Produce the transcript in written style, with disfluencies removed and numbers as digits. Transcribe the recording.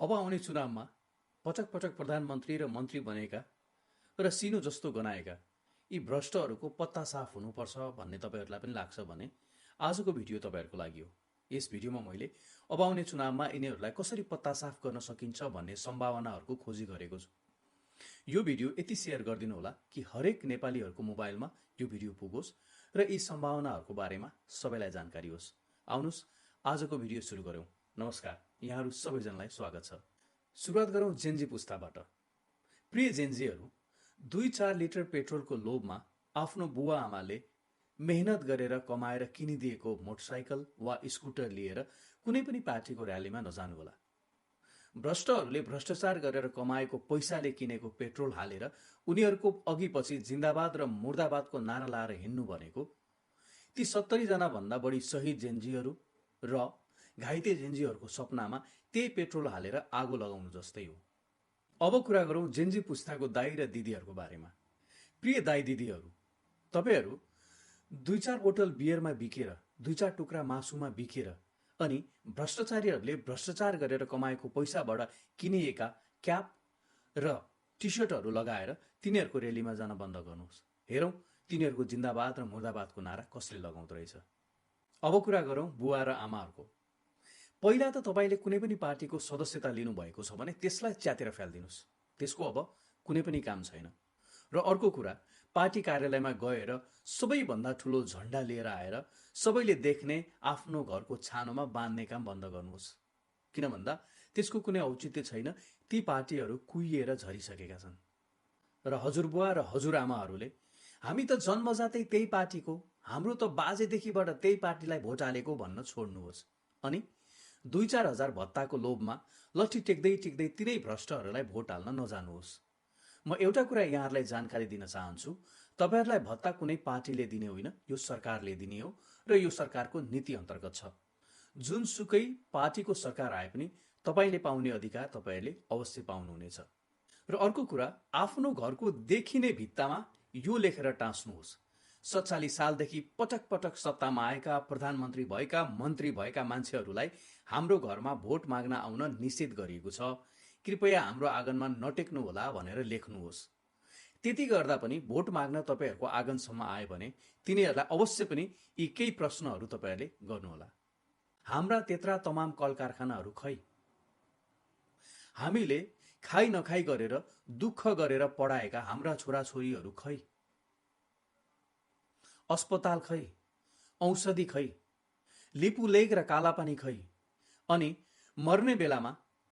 अब आउने चुनावमा पटक पटक प्रधानमन्त्री र मन्त्री बनेका र सिनो जस्तो गनाएका यी भ्रष्टहरूको पत्ता साफ हुनुपर्छ भन्ने तपाईँहरूलाई पनि लाग्छ भने आजको भिडियो तपाईँहरूको लागि हो। यस भिडियोमा मैले अब आउने चुनावमा यिनीहरूलाई कसरी पत्ता साफ गर्न सकिन्छ भन्ने सम्भावनाहरूको खोजी गरेको छु। यो भिडियो यति सेयर गरिदिनु होला कि हरेक नेपालीहरूको मोबाइलमा यो भिडियो पुगोस् र यी सम्भावनाहरूको बारेमा सबैलाई जानकारी होस्। आउनुहोस् आजको भिडियो सुरु गरौँ। नमस्कार, यहाँहरू सबैजनालाई स्वागत छ। सुरुवात गरौँ जेन्जी पुस्ताबाट। प्रिय जेन्जीहरू, 2-4 लिटर पेट्रोलको लोभमा आफ्नो बुवा आमाले मेहनत गरेर कमाएर किनिदिएको मोटरसाइकल वा स्कुटर लिएर कुनै पनि पार्टीको र्यालीमा नजानुहोला। भ्रष्टहरूले भ्रष्टाचार गरेर कमाएको पैसाले किनेको पेट्रोल हालेर उनीहरूको अघिपछि जिन्दाबाद र मुर्दाबादको नारा लाएर हिँड्नु भनेको ती 70 जना भन्दा बढी शहीद जेन्जीहरू र घाइते जेन्जीहरूको सपनामा त्यही पेट्रोल हालेर आगो लगाउनु जस्तै हो। अब कुरा गरौँ जेन्जी पुस्ताको दाई र दिदीहरूको बारेमा। प्रिय दाई दिदीहरू, तपाईँहरू 2-4 बोतल बियरमा बिकेर, 2-4 टुक्रा मासुमा बिकेर अनि भ्रष्टाचारीहरूले भ्रष्टाचार गरेर कमाएको पैसाबाट किनिएका क्याप र टी सर्टहरू लगाएर तिनीहरूको रेलीमा जान बन्द गर्नुहोस्। हेरौँ तिनीहरूको जिन्दाबाद र मुर्दाबादको नारा कसले लगाउँदो रहेछ। अब कुरा गरौँ बुवा र आमाहरूको। पहिला त तपाईँले कुनै पनि पार्टीको सदस्यता लिनुभएको छ भने त्यसलाई च्यातेर फालिदिनुहोस्। त्यसको अब कुनै पनि काम छैन। र अर्को कुरा, पार्टी कार्यालयमा गएर सबैभन्दा ठुलो झन्डा लिएर आएर सबैले देख्ने आफ्नो घरको छानोमा बाँध्ने काम बन्द गर्नुहोस्। किन भन्दा त्यसको कुनै औचित्य छैन। ती पार्टीहरू कुहिएर झरिसकेका छन्। र हजुरबुवा र हजुरआमाहरूले हामी त जन्मजातै त्यही पार्टीको, हाम्रो त बाजेदेखिबाट त्यही पार्टीलाई भोट हालेको भन्न छोड्नुहोस्। अनि 2-4 हजार भत्ताको लोभमा लट्ठी टेक्दै टेक्दै तिनै भ्रष्टहरूलाई भोट हाल्न नजानुहोस्। म एउटा कुरा यहाँहरूलाई जानकारी दिन चाहन्छु, तपाईँहरूलाई भत्ता कुनै पार्टीले दिने होइन, यो सरकारले दिने हो र यो सरकारको नीति अन्तर्गत छ। जुनसुकै पार्टीको सरकार आए पनि तपाईँले पाउने अधिकार तपाईँहरूले अवश्य पाउनुहुनेछ। र अर्को कुरा, आफ्नो घरको देखिने भित्तामा यो लेखेर टाँस्नुहोस्, 47 सालदेखि पटक पटक सत्तामा आएका, प्रधानमन्त्री भएका, मन्त्री भएका मान्छेहरूलाई हाम्रो घरमा भोट माग्न आउन निषेध गरिएको छ। कृपया हाम्रो आँगनमा नटेक्नुहोला भनेर लेख्नुहोस्। त्यति गर्दा पनि भोट माग्न तपाईँहरूको आँगनसम्म आयो भने तिनीहरूलाई अवश्य पनि यी केही प्रश्नहरू तपाईँहरूले गर्नुहोला। हाम्रा त्यत्रा तमाम कल कारखानाहरू खै? हामीले खाइ नखाइ गरेर दुःख गरेर पढाएका हाम्रा छोराछोरीहरू खै? अस्पताल खै? औषधि खै? लिपुलेक र कालापानी खै? अनि मर्ने बेलामा